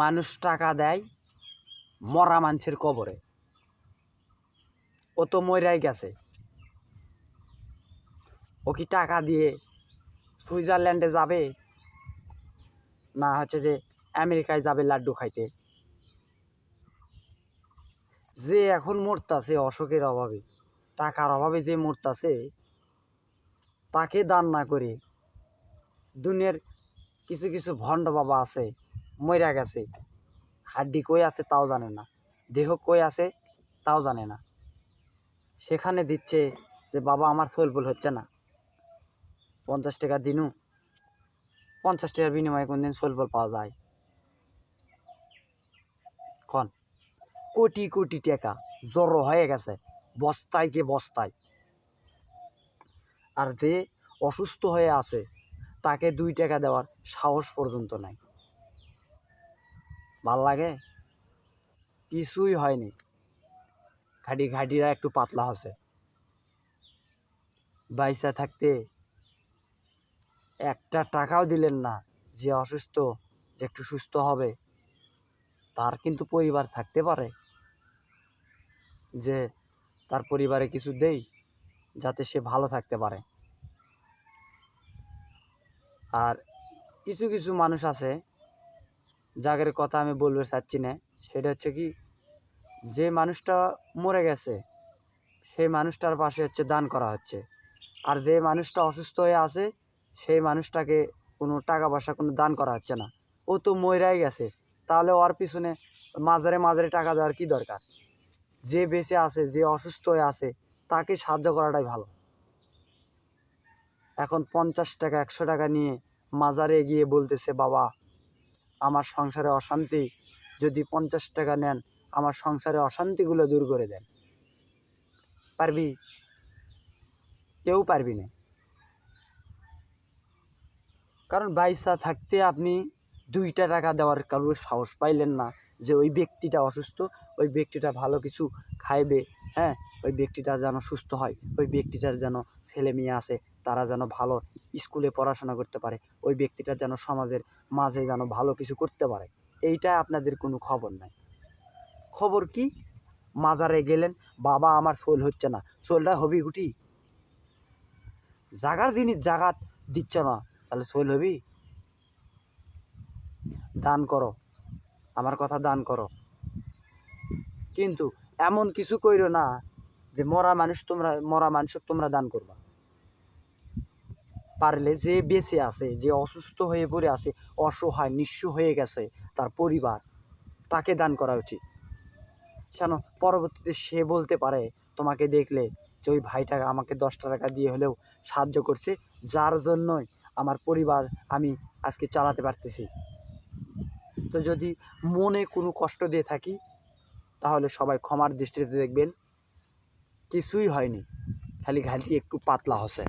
মানুষ টাকা দেয় মরা মানুষের কবরে। ও তো মইরাই গেছে, ও কি টাকা দিয়ে সুইজারল্যান্ডে যাবে না হচ্ছে যে আমেরিকায় যাবে লাড্ডু খাইতে? যে এখন মরতাছে অসুখের অভাবে, টাকার অভাবে যে মরতাছে, তাকে দান না করে দুনিয়ার কিছু কিছু ভণ্ড বাবা আছে, মইরা গেছে, হাড্ডি কই আছে তাও জানে না, দেহ কই আছে তাও জানে না, সেখানে দিচ্ছে যে বাবা আমার সোলফুল হচ্ছে না, 50 টাকা দিনু, 50 টাকার বিনিময়ে কোনদিন সোলফুল পাওয়া যায়? কন, কোটি কোটি টাকা জড়ো হয়ে গেছে বস্তায় কে বস্তায়। আর যে অসুস্থ হয়ে আছে তাকে 2 টাকা দেওয়ার সাহস পর্যন্ত নাই। ভাল লাগে? কিছুই হয়নি, ঘাটিরা একটু পাতলা হচ্ছে। বাইসা থাকতে একটা টাকাও দিলেন না, যে অসুস্থ, যে একটু সুস্থ হবে, তার কিন্তু পরিবার থাকতে পারে, যে তার পরিবারে কিছু দেই যাতে সে ভালো থাকতে পারে। আর কিছু কিছু মানুষ আছে যাদের কথা আমি বলতে চাচ্ছি না, সেটা হচ্ছে কি, যে মানুষটা মরে গেছে সেই মানুষটার পাশে হচ্ছে দান করা হচ্ছে, আর যে মানুষটা অসুস্থ হয়ে আছে সেই মানুষটাকে কোনো টাকা পয়সা কোনো দান করা হচ্ছে না। ও তো মইরাই গেছে, তাহলে ওর পিছনে মাজারে মাজারে টাকা দেওয়ার কি দরকার? যে বেঁচে আছে, যে অসুস্থ হয়ে আছে, তাকে সাহায্য করাটাই ভালো। এখন 50 টাকা 100 টাকা নিয়ে মাজারে গিয়ে বলতেছে বাবা আমার সংসারে অশান্তি, যদি 50 টাকা নেন আমার সংসারে অশান্তিগুলো দূর করে দেন। পারবি? কেউ পারবি না। কারণ বাইসা থাকতে আপনি 2টা টাকা দেওয়ার কারোর সাহস পাইলেন না, যে ওই ব্যক্তিটা অসুস্থ, ওই ব্যক্তিটা ভালো কিছু খাইবে, হ্যাঁ, ওই ব্যক্তিটা যেন সুস্থ হয়, ওই ব্যক্তিটার যেন ছেলে মেয়ে আছে তারা যেন ভালো স্কুলে পড়াশোনা করতে পারে, ওই ব্যক্তিটার যেন সমাজের মাঝে যেন ভালো কিছু করতে পারে। এইটা আপনাদের কোনো খবর নাই। খবর কি? মাজারে গেলেন, বাবা আমার সোল হচ্ছে না, সোলটা হবি গুটি? জাগার জিনিস জাগাত দিচ্ছ না, তাহলে সোল হবি? দান করো, আমার কথা দান করো, কিন্তু এমন কিছু কইরো না যে মরা মানুষক তোমরা দান করবা। পারলে যে বেঁচে আছে, যে অসুস্থ হয়ে পড়ে আছে, অসহায় নিঃস্ব হয়ে গেছে তার পরিবার, তাকে দান করা উচিত। কেন? পরবর্তীতে সে বলতে পারে তোমাকে দেখলে যে ওই ভাইটা আমাকে 10টা টাকা দিয়ে হলেও সাহায্য করছে, যার জন্যই আমার পরিবার আমি আজকে চালাতে পারতেছি। তো যদি মনে কোনো কষ্ট দিয়ে থাকি তাহলে সবাই ক্ষমার দৃষ্টিতে দেখবেন, কিছুই হয়নি, খালি ঘাটি একটু পাতলা হচ্ছে।